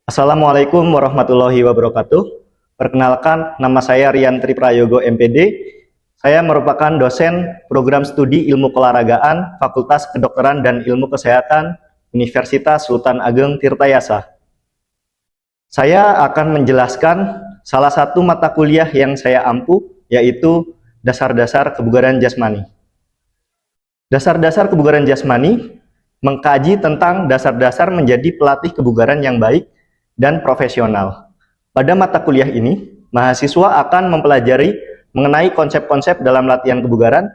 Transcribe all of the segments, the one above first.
Assalamualaikum warahmatullahi wabarakatuh. Perkenalkan, nama saya Rian Triprayogo MPD. Saya merupakan dosen program studi ilmu keolahragaan Fakultas Kedokteran dan Ilmu Kesehatan Universitas Sultan Ageng Tirtayasa. Saya akan menjelaskan salah satu mata kuliah yang saya ampu, yaitu Dasar-Dasar Kebugaran Jasmani. Dasar-Dasar Kebugaran Jasmani mengkaji tentang dasar-dasar menjadi pelatih kebugaran yang baik dan profesional. Pada mata kuliah ini, mahasiswa akan mempelajari mengenai konsep-konsep dalam latihan kebugaran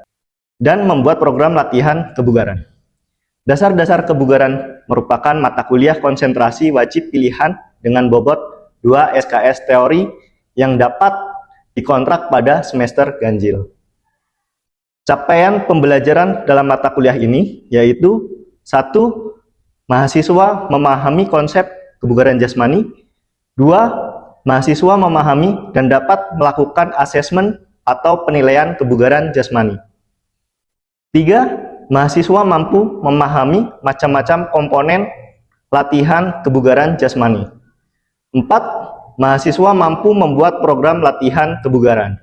dan membuat program latihan kebugaran. Dasar-dasar kebugaran merupakan mata kuliah konsentrasi wajib pilihan dengan bobot 2 SKS teori yang dapat dikontrak pada semester ganjil. Capaian pembelajaran dalam mata kuliah ini yaitu 1. Mahasiswa memahami konsep kebugaran jasmani. 2. Mahasiswa memahami dan dapat melakukan asesmen atau penilaian kebugaran jasmani. 3. Mahasiswa mampu memahami macam-macam komponen latihan kebugaran jasmani. 4. Mahasiswa mampu membuat program latihan kebugaran.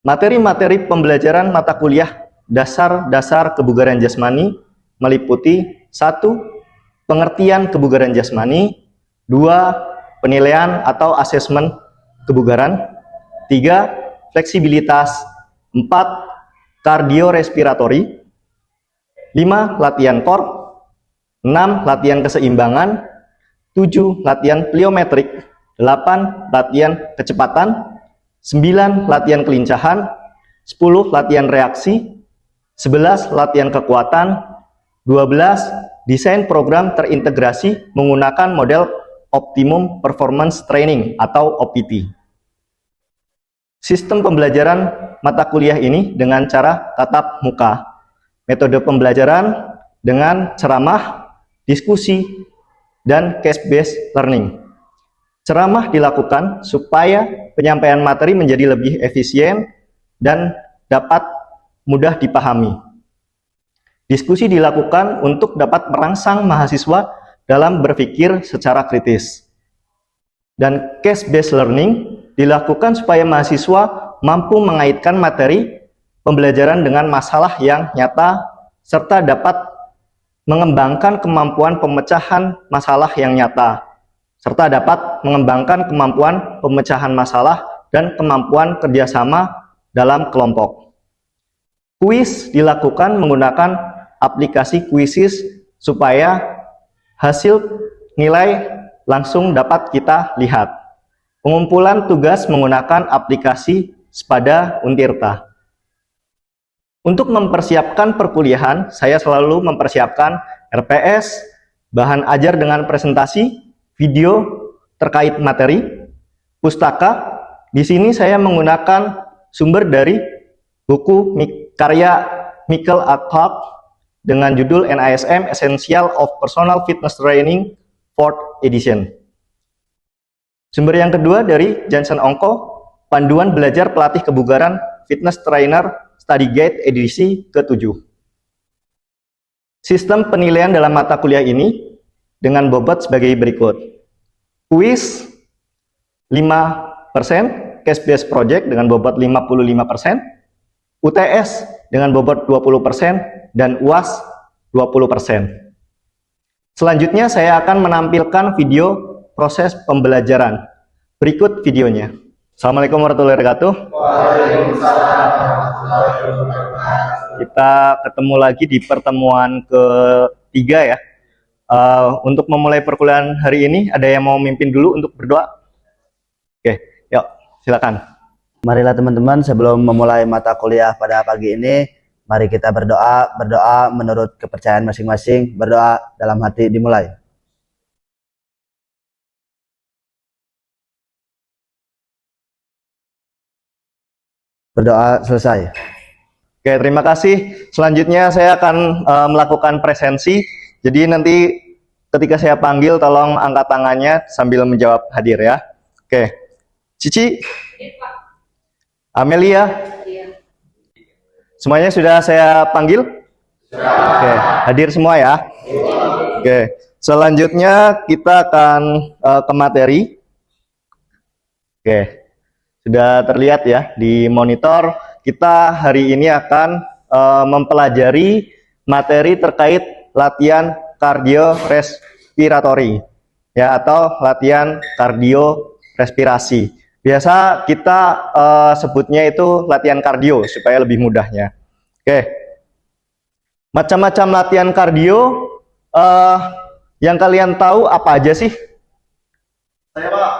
Materi-materi pembelajaran mata kuliah Dasar-Dasar Kebugaran Jasmani meliputi 1. Pengertian kebugaran jasmani, 2. Penilaian atau asesmen kebugaran, 3. Fleksibilitas, 4. Kardiorespiratori, 5. Latihan core, 6. Latihan keseimbangan, 7. Latihan pliometrik, 8. Latihan kecepatan, 9. Latihan kelincahan, 10. Latihan reaksi, 11. Latihan kekuatan, 12. Desain program terintegrasi menggunakan model Optimum Performance Training atau OPT. Sistem pembelajaran mata kuliah ini dengan cara tatap muka. Metode pembelajaran dengan ceramah, diskusi, dan case-based learning. Ceramah dilakukan supaya penyampaian materi menjadi lebih efisien dan dapat mudah dipahami. Diskusi dilakukan untuk dapat merangsang mahasiswa dalam berpikir secara kritis. Dan case-based learning dilakukan supaya mahasiswa mampu mengaitkan materi pembelajaran dengan masalah yang nyata serta dapat mengembangkan kemampuan pemecahan masalah yang nyata serta dapat mengembangkan kemampuan pemecahan masalah dan kemampuan kerjasama dalam kelompok. Kuis dilakukan menggunakan aplikasi Quizzes supaya hasil nilai langsung dapat kita lihat. Pengumpulan tugas menggunakan aplikasi Spada Untirta. Untuk mempersiapkan perkuliahan, saya selalu mempersiapkan RPS, bahan ajar dengan presentasi, video terkait materi, pustaka. Di sini saya menggunakan sumber dari buku karya Michael A. Clark dengan judul NISM Essential of Personal Fitness Training 4th Edition. Sumber yang kedua dari Jansen Ongko, Panduan Belajar Pelatih Kebugaran Fitness Trainer Study Guide edisi ke-7. Sistem penilaian dalam mata kuliah ini dengan bobot sebagai berikut. Kuis 5%, case-based project dengan bobot 55%, UTS dengan bobot 20%, dan UAS 20%. Selanjutnya saya akan menampilkan video proses pembelajaran. Berikut videonya. Assalamualaikum warahmatullahi wabarakatuh. Waalaikumsalam warahmatullahi wabarakatuh. Kita ketemu lagi di pertemuan ketiga ya. Untuk memulai perkuliahan hari ini, ada yang mau mimpin dulu untuk berdoa? Oke, yuk silakan. Marilah teman-teman, sebelum memulai mata kuliah pada pagi ini, mari kita berdoa menurut kepercayaan masing-masing, berdoa dalam hati dimulai. Berdoa selesai. Oke, terima kasih. Selanjutnya saya akan melakukan presensi. Jadi nanti ketika saya panggil, tolong angkat tangannya sambil menjawab hadir ya. Oke, Cici, Amelia, semuanya sudah saya panggil? Oke, hadir semua ya. Oke, Selanjutnya kita akan ke materi. Oke, sudah terlihat ya di monitor. Kita hari ini akan mempelajari materi terkait latihan kardiorespiratori ya, atau latihan kardiorespirasi. Biasa kita sebutnya itu latihan kardio supaya lebih mudahnya. Oke, macam-macam latihan kardio. Yang kalian tahu apa aja sih? Saya, Pak.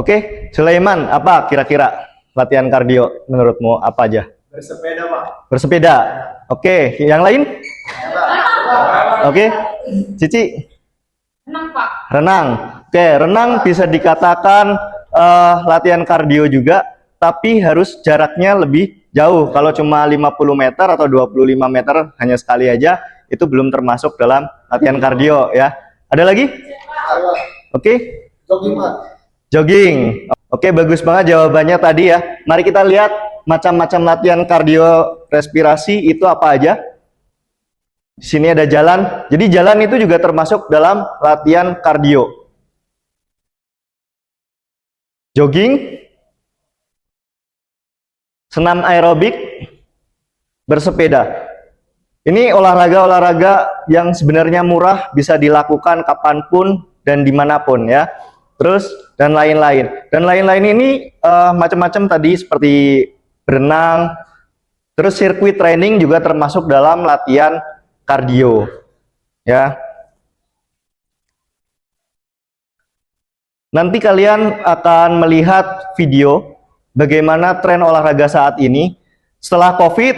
Oke, Sulaiman, apa kira-kira latihan kardio menurutmu apa aja? Bersepeda, Pak. Bersepeda. Oke, yang lain? Oke, Cici? Renang, Pak. Renang. Oke, renang bisa dikatakan latihan kardio juga, tapi harus jaraknya lebih jauh. Kalau cuma 50 meter atau 25 meter hanya sekali aja, itu belum termasuk dalam latihan kardio ya. Ada lagi? Oke. Jogging, Pak. Jogging. Oke, bagus banget jawabannya tadi ya. Mari kita lihat macam-macam latihan kardiorespirasi itu apa aja. Di sini ada jalan. Jadi jalan itu juga termasuk dalam latihan kardio. Jogging, senam aerobik, bersepeda. Ini olahraga-olahraga yang sebenarnya murah, bisa dilakukan kapanpun dan dimanapun ya. Terus dan lain-lain. Dan lain-lain ini macam-macam tadi seperti berenang. Terus sirkuit training juga termasuk dalam latihan kardio ya. Nanti kalian akan melihat video bagaimana tren olahraga saat ini. Setelah COVID,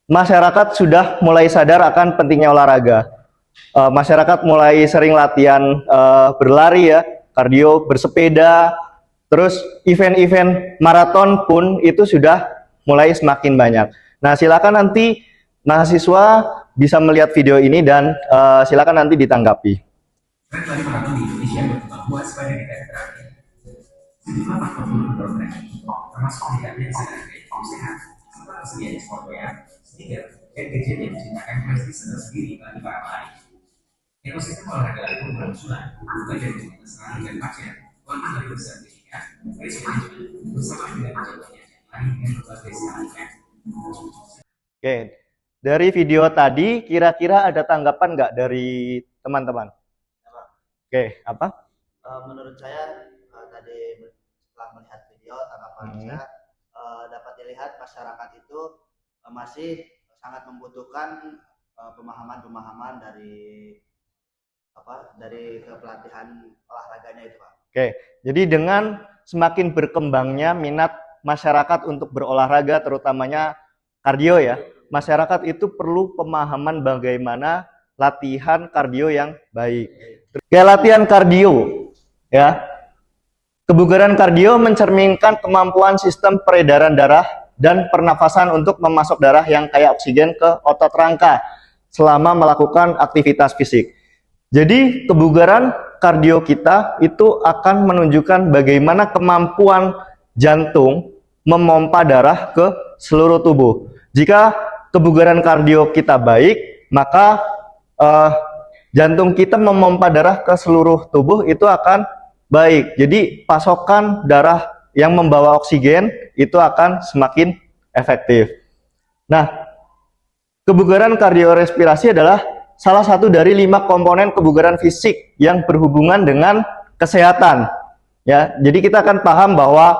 masyarakat sudah mulai sadar akan pentingnya olahraga. Masyarakat mulai sering latihan berlari ya, kardio, bersepeda, terus event-event maraton pun itu sudah mulai semakin banyak. Nah, silakan nanti mahasiswa bisa melihat video ini dan silakan nanti ditanggapi. Tren lari maraton di Indonesia berkembang luas pada dekade terakhir. Sejumlah faktor mendorong tren ini, termasuk meningkatnya kesadaran hidup sehat, serta tersedianya sportwear, sneaker, dan gadget yang menciptakan prestis tersendiri bagi para pelari. Ekosistem olahraga lari pun bermunculan, mulai dari komunitas lari dan pasien, kelompok lari bersertifikat, race management, bersama dengan menjadikan lari dengan berbagai skala event. Oke, dari video tadi kira-kira ada tanggapan nggak dari teman-teman? Oke, apa? Menurut saya tadi setelah melihat video tanggapan saya dapat dilihat masyarakat itu masih sangat membutuhkan pemahaman-pemahaman dari kepelatihan olahraganya itu, Pak. Oke, jadi dengan semakin berkembangnya minat masyarakat untuk berolahraga, terutamanya kardio ya, masyarakat itu perlu pemahaman bagaimana latihan kardio yang baik. Kayak latihan kardio ya, kebugaran kardio mencerminkan kemampuan sistem peredaran darah dan pernafasan untuk memasok darah yang kaya oksigen ke otot rangka selama melakukan aktivitas fisik. Jadi kebugaran kardio kita itu akan menunjukkan bagaimana kemampuan jantung memompa darah ke seluruh tubuh. Jika kebugaran kardio kita baik, maka jantung kita memompa darah ke seluruh tubuh itu akan baik. Jadi pasokan darah yang membawa oksigen itu akan semakin efektif. Nah, kebugaran kardiorespirasi adalah salah satu dari 5 komponen kebugaran fisik yang berhubungan dengan kesehatan. Ya, jadi kita akan paham bahwa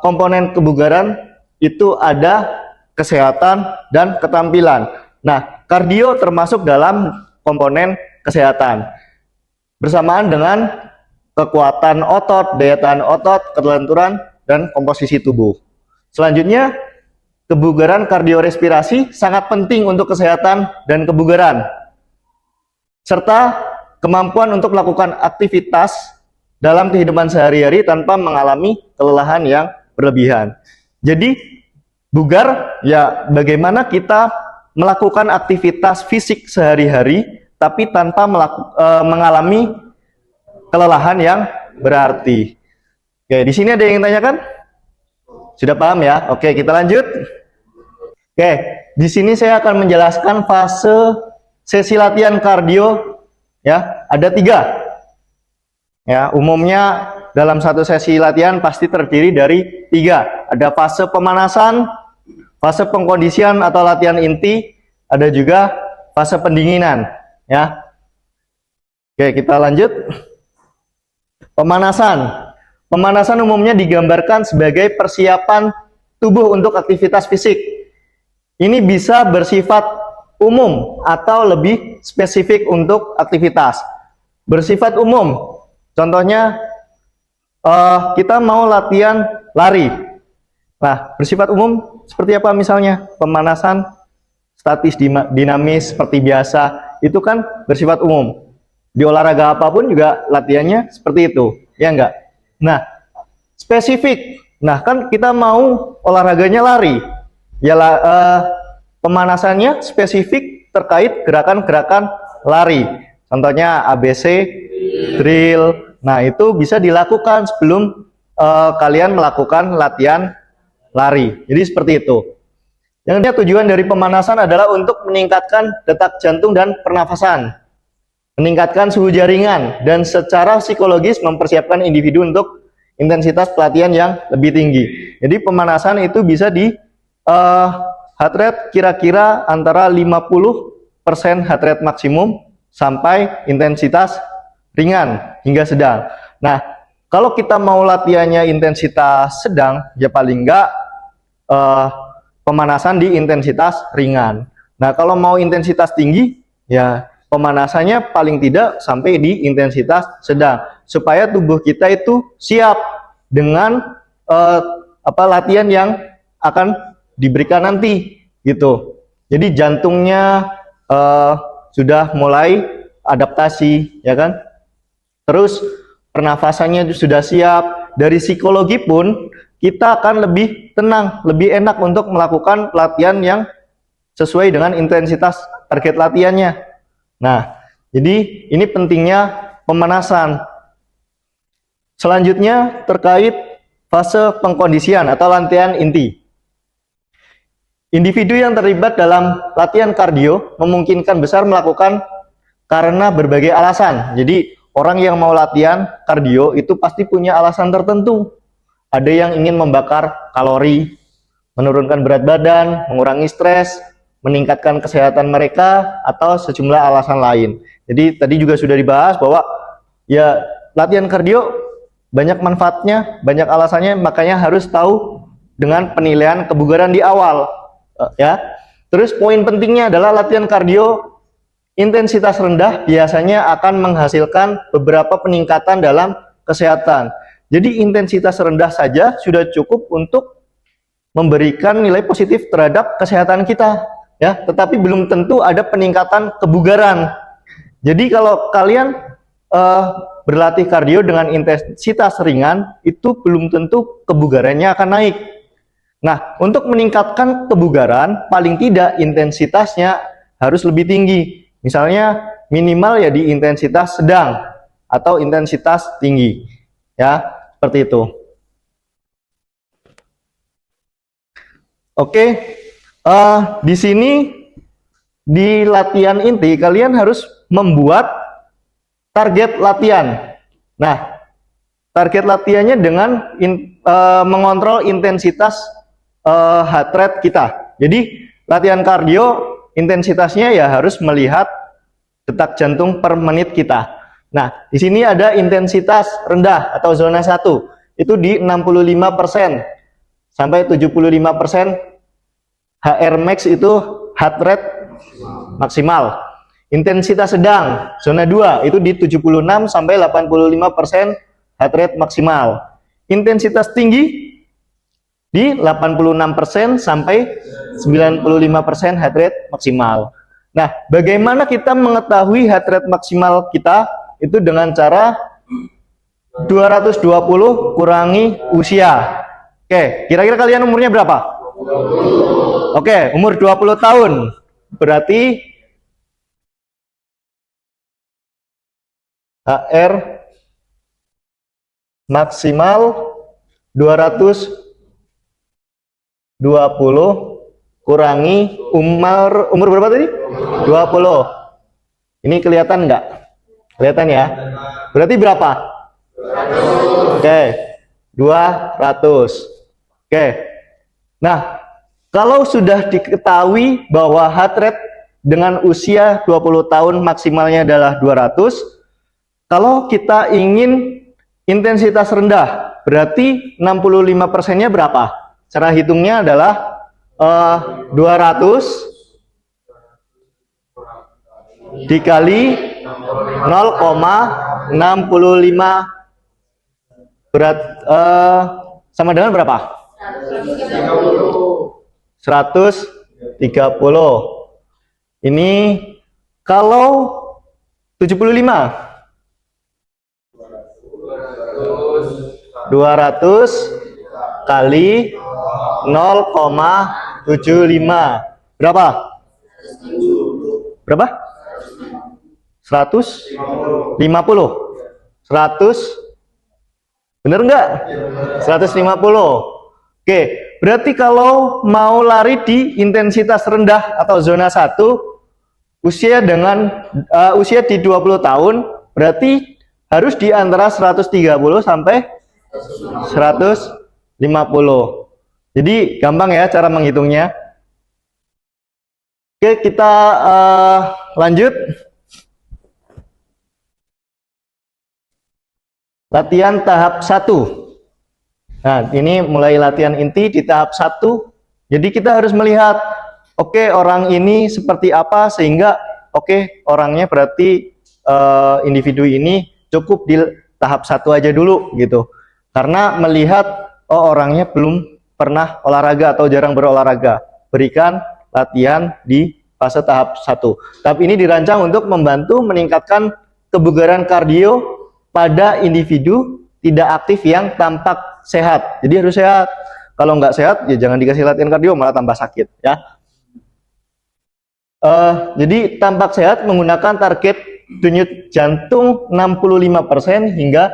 komponen kebugaran itu ada kesehatan dan ketampilan. Nah, kardio termasuk dalam komponen kesehatan. Bersamaan dengan kekuatan otot, daya tahan otot, kelenturan, dan komposisi tubuh. Selanjutnya, kebugaran kardiorespirasi sangat penting untuk kesehatan dan kebugaran, serta kemampuan untuk melakukan aktivitas dalam kehidupan sehari-hari tanpa mengalami kelelahan yang berlebihan. Jadi, bugar ya bagaimana kita melakukan aktivitas fisik sehari-hari tapi tanpa mengalami kelelahan yang berarti. Oke, di sini ada yang tanyakan? Sudah paham ya? Oke, kita lanjut. Oke, di sini saya akan menjelaskan fase sesi latihan kardio ya, ada 3. Ya, umumnya dalam satu sesi latihan pasti terdiri dari 3. Ada fase pemanasan, fase pengkondisian atau latihan inti, ada juga fase pendinginan, ya. Oke, kita lanjut. Pemanasan. Pemanasan umumnya digambarkan sebagai persiapan tubuh untuk aktivitas fisik. Ini bisa bersifat umum atau lebih spesifik untuk aktivitas. Bersifat umum, contohnya kita mau latihan lari. Nah, bersifat umum seperti apa misalnya? Pemanasan statis dinamis seperti biasa, itu kan bersifat umum. Di olahraga apapun juga latihannya seperti itu, ya enggak? Nah, spesifik. Nah, kan kita mau olahraganya lari. Ya, pemanasannya spesifik terkait gerakan-gerakan lari. Contohnya ABC, drill. Nah, itu bisa dilakukan sebelum kalian melakukan latihan lari. Jadi seperti itu. Yang tujuan dari pemanasan adalah untuk meningkatkan detak jantung dan pernafasan, meningkatkan suhu jaringan, dan secara psikologis mempersiapkan individu untuk intensitas pelatihan yang lebih tinggi. Jadi pemanasan itu bisa di heart rate kira-kira antara 50% heart rate maksimum sampai intensitas ringan hingga sedang. Nah, kalau kita mau latihannya intensitas sedang, ya paling enggak pemanasan di intensitas ringan. Nah, kalau mau intensitas tinggi, ya pemanasannya paling tidak sampai di intensitas sedang, supaya tubuh kita itu siap dengan latihan yang akan diberikan nanti, gitu. Jadi jantungnya sudah mulai adaptasi, ya kan? Terus pernafasannya sudah siap. Dari psikologi pun kita akan lebih tenang, lebih enak untuk melakukan pelatihan yang sesuai dengan intensitas target latihannya. Nah, jadi ini pentingnya pemanasan. Selanjutnya terkait fase pengkondisian atau latihan inti. Individu yang terlibat dalam latihan kardio memungkinkan besar melakukan karena berbagai alasan. Jadi orang yang mau latihan kardio itu pasti punya alasan tertentu. Ada yang ingin membakar kalori, menurunkan berat badan, mengurangi stres, meningkatkan kesehatan mereka, atau sejumlah alasan lain. Jadi tadi juga sudah dibahas bahwa ya latihan kardio banyak manfaatnya, banyak alasannya, makanya harus tahu dengan penilaian kebugaran di awal. Ya. Terus poin pentingnya adalah latihan kardio intensitas rendah biasanya akan menghasilkan beberapa peningkatan dalam kesehatan. Jadi intensitas rendah saja sudah cukup untuk memberikan nilai positif terhadap kesehatan kita, ya. Tetapi belum tentu ada peningkatan kebugaran. Jadi kalau kalian berlatih kardio dengan intensitas ringan, itu belum tentu kebugarannya akan naik. Nah, untuk meningkatkan kebugaran, paling tidak intensitasnya harus lebih tinggi. Misalnya minimal ya di intensitas sedang atau intensitas tinggi, ya seperti itu. Oke, di sini di latihan inti kalian harus membuat target latihan. Nah, target latihannya dengan mengontrol intensitas heart rate kita. Jadi latihan kardio intensitasnya ya harus melihat detak jantung per menit kita. Nah, di sini ada intensitas rendah atau zona 1. Itu di 65% sampai 75% HR max itu heart rate maksimal. Intensitas sedang zona 2 itu di 76 sampai 85% heart rate maksimal. Intensitas tinggi di 86% sampai 95% heart rate maksimal. Nah, bagaimana kita mengetahui heart rate maksimal kita? Itu dengan cara 220 kurangi usia. Oke, kira-kira kalian umurnya berapa? 20. Oke, umur 20 tahun. Berarti HR maksimal 220 kurangi umur berapa tadi? 20. Ini kelihatan enggak? Kelihatan ya? Berarti berapa? Oke, 200. Oke. Nah, kalau sudah diketahui bahwa heart rate dengan usia 20 tahun maksimalnya adalah 200, kalau kita ingin intensitas rendah, berarti 65%-nya berapa? Cara hitungnya adalah 200 dikali 0,65 berat sama dengan berapa? 130. Ini kalau 75 200 kali 0,75 berapa? Berapa? 150. 100 bener nggak? 150. Oke, berarti kalau mau lari di intensitas rendah atau zona 1, usia di 20 tahun berarti harus di antara 130 sampai 150. Jadi gampang ya cara menghitungnya. Oke, kita lanjut. Latihan tahap 1. Nah, ini mulai latihan inti di tahap 1. Jadi kita harus melihat, oke, orang ini seperti apa sehingga orangnya berarti individu ini cukup di tahap 1 aja dulu gitu. Karena melihat orangnya belum pernah olahraga atau jarang berolahraga. Berikan latihan di fase tahap 1. Tahap ini dirancang untuk membantu meningkatkan kebugaran kardio pada individu tidak aktif yang tampak sehat. Jadi harus sehat. Kalau nggak sehat, ya jangan dikasih latihan kardio, malah tambah sakit ya. Jadi tampak sehat menggunakan target denyut jantung 65% hingga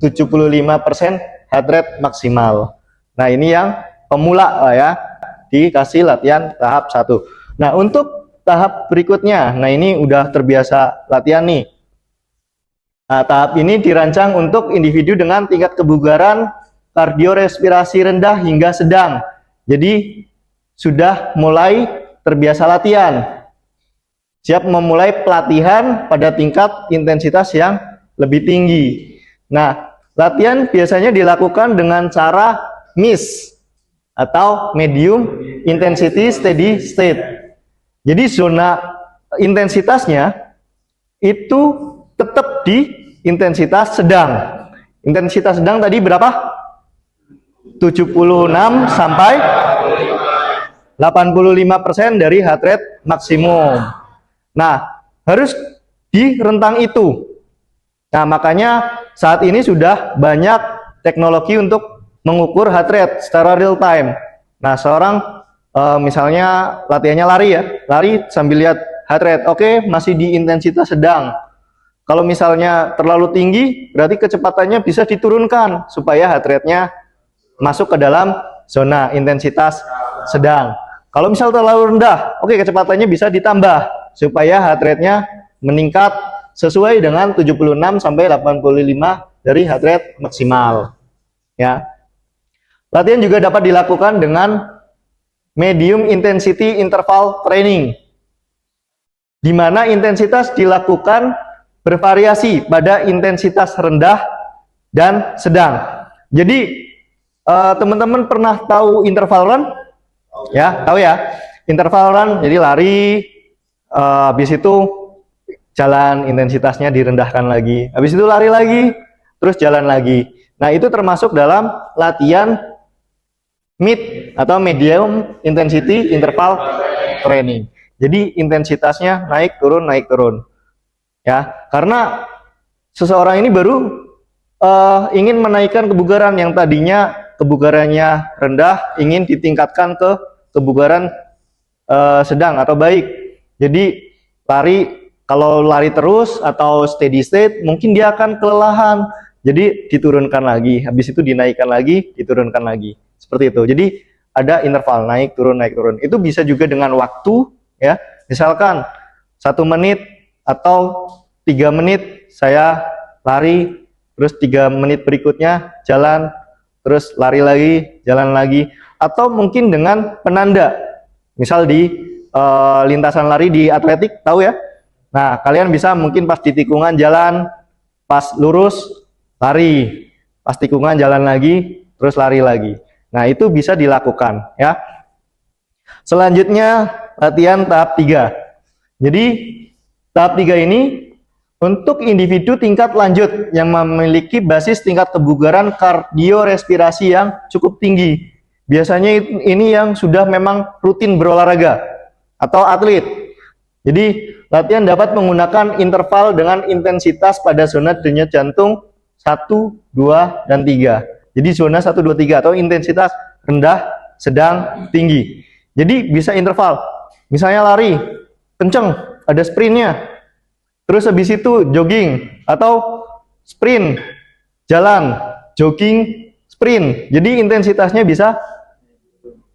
75% heart rate maksimal. Nah, ini yang pemula lah ya, dikasih latihan tahap 1. Nah, untuk tahap berikutnya, nah ini udah terbiasa latihan nih. Nah, tahap ini dirancang untuk individu dengan tingkat kebugaran kardiorespirasi rendah hingga sedang. Jadi sudah mulai terbiasa latihan. Siap memulai pelatihan pada tingkat intensitas yang lebih tinggi. Nah, latihan biasanya dilakukan dengan cara MIS atau medium intensity steady state. Jadi zona intensitasnya itu tetap di intensitas sedang. Intensitas sedang tadi berapa? 76 sampai 85% dari heart rate maksimum. Nah, harus di rentang itu. Nah, makanya saat ini sudah banyak teknologi untuk mengukur heart rate secara real time. Nah, seorang misalnya latihannya lari ya, lari sambil lihat heart rate. Oke, masih di intensitas sedang. Kalau misalnya terlalu tinggi, berarti kecepatannya bisa diturunkan supaya heart rate-nya masuk ke dalam zona intensitas sedang. Kalau misal terlalu rendah, kecepatannya bisa ditambah supaya heart rate-nya meningkat sesuai dengan 76 sampai 85 dari heart rate maksimal. Ya. Latihan juga dapat dilakukan dengan medium intensity interval training, di mana intensitas dilakukan bervariasi pada intensitas rendah dan sedang. Jadi teman-teman pernah tahu interval run? Ya, tahu ya. Interval run, jadi lari, habis itu jalan, intensitasnya direndahkan lagi. Habis itu lari lagi, terus jalan lagi. Nah, itu termasuk dalam latihan MIT atau medium intensity interval training. Jadi intensitasnya naik turun naik turun. Ya, karena seseorang ini baru ingin menaikkan kebugaran yang tadinya kebugarannya rendah, ingin ditingkatkan ke kebugaran sedang atau baik. Jadi kalau lari terus atau steady state, mungkin dia akan kelelahan. Jadi diturunkan lagi, habis itu dinaikkan lagi, diturunkan lagi. Seperti itu. Jadi ada interval naik turun naik turun. Itu bisa juga dengan waktu, ya. Misalkan 1 menit atau 3 menit saya lari, terus 3 menit berikutnya jalan, terus lari lagi, jalan lagi, atau mungkin dengan penanda, misal di lintasan lari di atletik, tahu ya? Nah, kalian bisa mungkin pas di tikungan jalan, pas lurus lari, pas tikungan jalan lagi, terus lari lagi. Nah, itu bisa dilakukan ya. Selanjutnya latihan tahap 3. Jadi tahap 3 ini untuk individu tingkat lanjut yang memiliki basis tingkat kebugaran kardiorespirasi yang cukup tinggi. Biasanya ini yang sudah memang rutin berolahraga atau atlet. Jadi latihan dapat menggunakan interval dengan intensitas pada zona denyut jantung 1, 2, dan 3. Jadi zona 1, 2, 3 atau intensitas rendah, sedang, tinggi. Jadi bisa interval. Misalnya lari, kenceng, ada sprintnya. Terus habis itu jogging atau sprint, jalan, jogging, sprint. Jadi intensitasnya bisa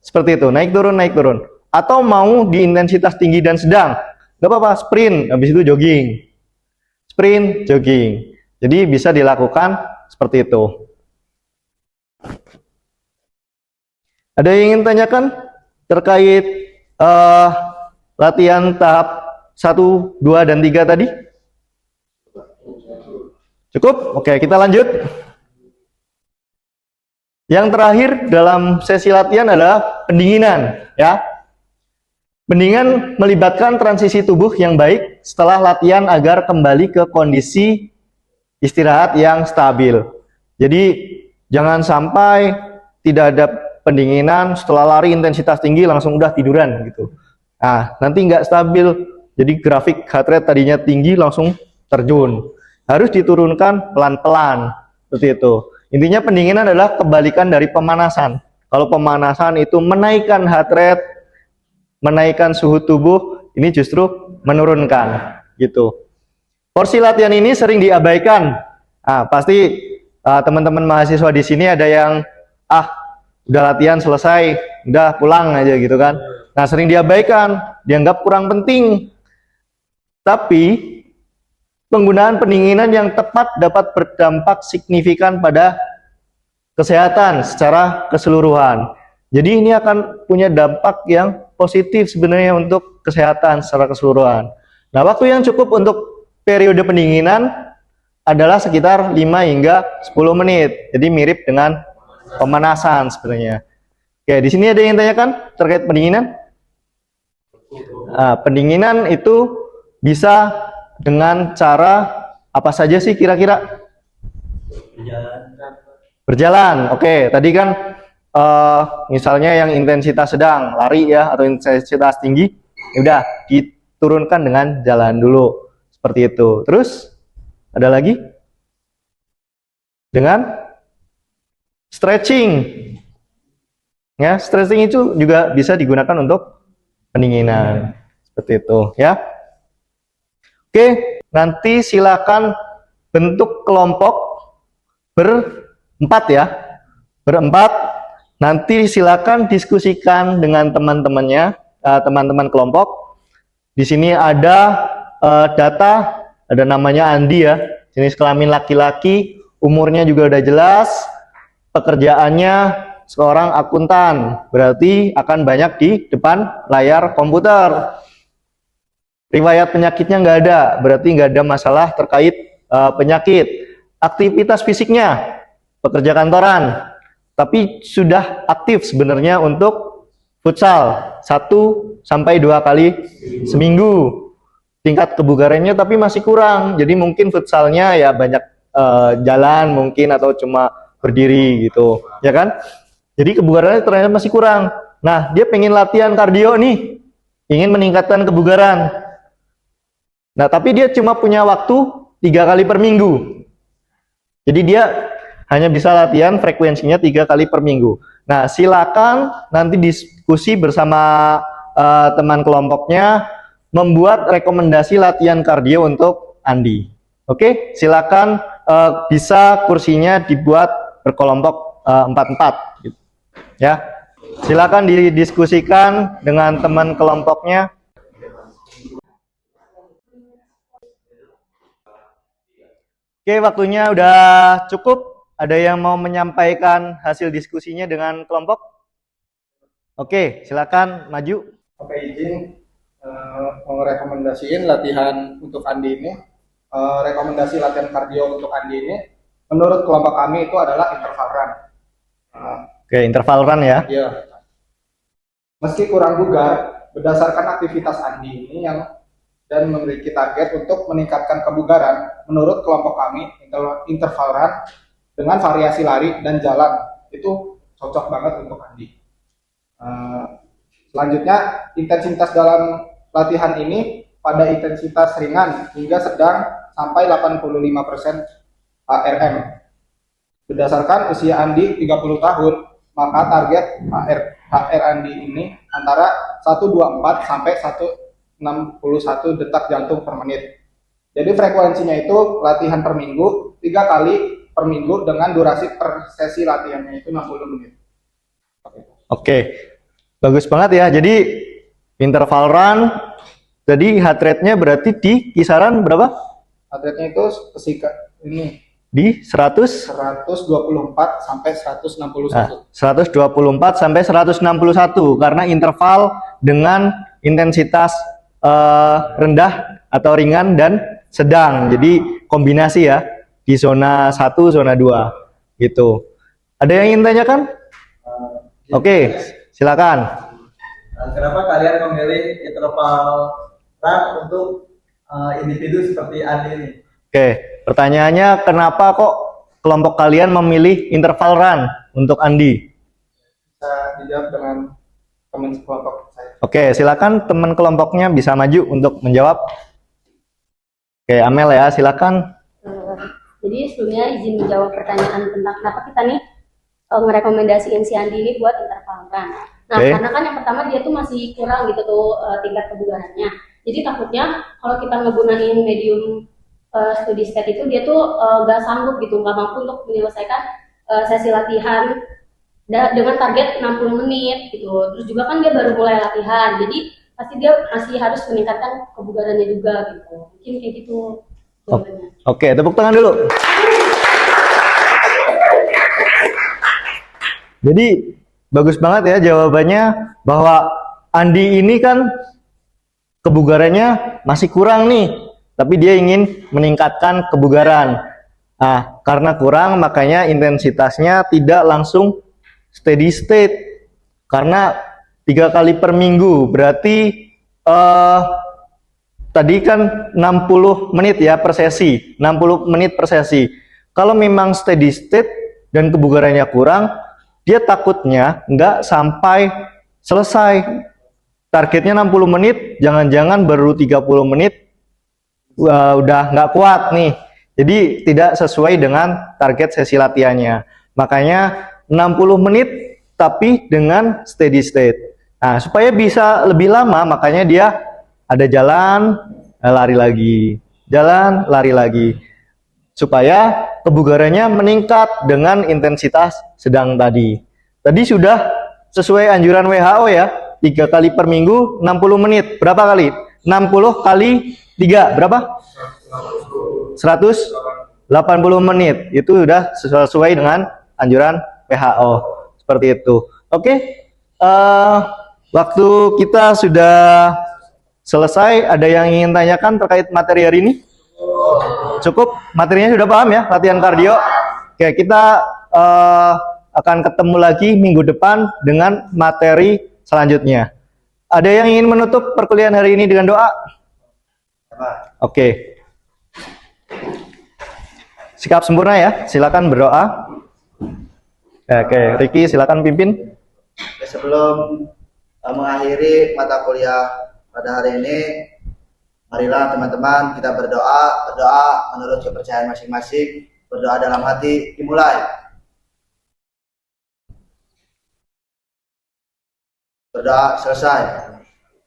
seperti itu, naik turun, naik turun. Atau mau di intensitas tinggi dan sedang, nggak apa-apa, sprint, habis itu jogging. Sprint, jogging. Jadi bisa dilakukan seperti itu. Ada yang ingin tanyakan terkait latihan tahap 1, 2, dan 3 tadi? Cukup? Oke, kita lanjut. Yang terakhir dalam sesi latihan adalah pendinginan, ya. Pendinginan melibatkan transisi tubuh yang baik setelah latihan agar kembali ke kondisi istirahat yang stabil. Jadi jangan sampai tidak ada pendinginan setelah lari intensitas tinggi langsung udah tiduran gitu. Nah, nanti nggak stabil. Jadi grafik heart rate tadinya tinggi langsung terjun. Harus diturunkan pelan-pelan seperti itu. Intinya pendinginan adalah kebalikan dari pemanasan. Kalau pemanasan itu menaikkan heart rate, menaikkan suhu tubuh, ini justru menurunkan gitu. Porsi latihan ini sering diabaikan. Nah, pasti teman-teman mahasiswa di sini ada yang udah latihan selesai, udah pulang aja gitu kan. Nah, sering diabaikan, dianggap kurang penting. Tapi penggunaan pendinginan yang tepat dapat berdampak signifikan pada kesehatan secara keseluruhan. Jadi ini akan punya dampak yang positif sebenarnya untuk kesehatan secara keseluruhan. Nah, waktu yang cukup untuk periode pendinginan adalah sekitar 5 hingga 10 menit. Jadi mirip dengan pemanasan sebenarnya. Oke, di sini ada yang tanyakan terkait pendinginan? Pendinginan itu bisa dengan cara apa saja sih kira-kira? Berjalan. Oke, tadi kan misalnya yang intensitas sedang, lari ya, atau intensitas tinggi, ya udah diturunkan dengan jalan dulu. Seperti itu. Terus ada lagi? Dengan stretching. Ya, stretching itu juga bisa digunakan untuk pendinginan. Seperti itu, ya. Oke, nanti silakan bentuk kelompok berempat ya. Berempat, nanti silakan diskusikan dengan teman-temannya, teman-teman kelompok. Di sini ada data, ada namanya Andi ya, jenis kelamin laki-laki, umurnya juga udah jelas, pekerjaannya seorang akuntan, berarti akan banyak di depan layar komputer. Riwayat penyakitnya nggak ada, berarti nggak ada masalah terkait penyakit. Aktivitas fisiknya, pekerja kantoran, tapi sudah aktif sebenarnya untuk futsal 1 sampai 2 kali seminggu. Tingkat kebugarannya tapi masih kurang, jadi mungkin futsalnya ya banyak jalan mungkin atau cuma berdiri gitu, ya kan? Jadi kebugarannya ternyata masih kurang. Nah, dia pengen latihan kardio nih, ingin meningkatkan kebugaran. Nah, tapi dia cuma punya waktu 3 kali per minggu. Jadi dia hanya bisa latihan frekuensinya 3 kali per minggu. Nah, silakan nanti diskusi bersama teman kelompoknya, membuat rekomendasi latihan kardio untuk Andi. Oke, silakan bisa kursinya dibuat berkelompok 4-4. Gitu. Ya, silakan didiskusikan dengan teman kelompoknya. Oke, waktunya udah cukup. Ada yang mau menyampaikan hasil diskusinya dengan kelompok? Oke, silakan maju. Oke, izin mau rekomendasiin latihan untuk Andi ini. Rekomendasi latihan kardio untuk Andi ini, menurut kelompok kami itu adalah interval run. Oke, interval run ya. Iya. Meski kurang bugar, berdasarkan aktivitas Andi ini dan memiliki target untuk meningkatkan kebugaran, menurut kelompok kami interval run dengan variasi lari dan jalan itu cocok banget untuk Andi. Selanjutnya, intensitas dalam latihan ini pada intensitas ringan hingga sedang sampai 85% HRM. Berdasarkan usia Andi 30 tahun, maka target HR Andi ini antara 124 sampai 161 detak jantung per menit. Jadi frekuensinya itu latihan per minggu, 3 kali per minggu dengan durasi per sesi latihannya itu 60 menit. Oke, bagus banget ya. Jadi interval run, jadi heart rate-nya berarti di kisaran berapa? Heart rate-nya itu ini Di 100? 124 sampai 161. 124 sampai 161 karena interval dengan intensitas rendah atau ringan dan sedang. Jadi kombinasi ya di zona 1, zona 2 gitu. Ada yang ingin tanyakan? Oke, silakan. Kenapa kalian memilih interval run untuk individu seperti Andi ini? Oke, pertanyaannya kenapa kok kelompok kalian memilih interval run untuk Andi? Bisa dijawab dengan teman kelompok saya. Oke, silakan teman kelompoknya bisa maju untuk menjawab. Oke, Amel ya, silakan. Jadi sebelumnya izin menjawab pertanyaan tentang kenapa kita nih ngerekomendasiin si Andi ini buat interval run. Nah, Oke. karena kan yang pertama dia tuh masih kurang gitu tuh tingkat kebugarannya. Jadi takutnya kalau kita ngegunain medium steady state itu dia tuh nggak sanggup gitu, nggak mampu untuk menyelesaikan sesi latihan dengan target 60 menit gitu. Terus juga kan dia baru mulai latihan, jadi pasti dia masih harus meningkatkan kebugarannya juga gitu. Mungkin kayak gitu jawabannya. Oke, tepuk tangan dulu. Jadi bagus banget ya jawabannya bahwa Andi ini kan kebugarannya masih kurang nih, tapi dia ingin meningkatkan kebugaran. Nah, karena kurang makanya intensitasnya tidak langsung steady state. Karena 3 kali per minggu berarti tadi kan 60 menit ya per sesi, 60 menit per sesi. Kalau memang steady state dan kebugarannya kurang, dia takutnya nggak sampai selesai. Targetnya 60 menit, jangan-jangan baru 30 menit udah nggak kuat nih. Jadi tidak sesuai dengan target sesi latihannya. Makanya 60 menit tapi dengan steady state. Nah, supaya bisa lebih lama makanya dia ada jalan, lari lagi. Jalan, lari lagi. Supaya kebugarannya meningkat dengan intensitas sedang tadi. Tadi sudah sesuai anjuran WHO ya, 3 kali per minggu 60 menit. Berapa kali? 60 kali 3 berapa? 180 menit. Itu sudah sesuai dengan anjuran WHO. Seperti itu. Oke. Waktu kita sudah selesai. Ada yang ingin tanyakan terkait materi hari ini? Cukup? Materinya sudah paham ya? Latihan kardio. Oke, kita akan ketemu lagi minggu depan dengan materi selanjutnya. Ada yang ingin menutup perkuliahan hari ini dengan doa? Oke. Sikap sempurna ya, silakan berdoa. Oke, Ricky silakan pimpin. Sebelum mengakhiri mata kuliah pada hari ini, marilah teman-teman kita berdoa menurut kepercayaan masing-masing, berdoa dalam hati, dimulai. Berdoa selesai.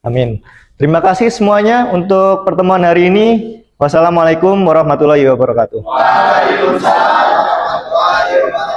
Amin. Terima kasih semuanya untuk pertemuan hari ini. Wassalamualaikum warahmatullahi wabarakatuh. Waalaikumsalam warahmatullahi wabarakatuh.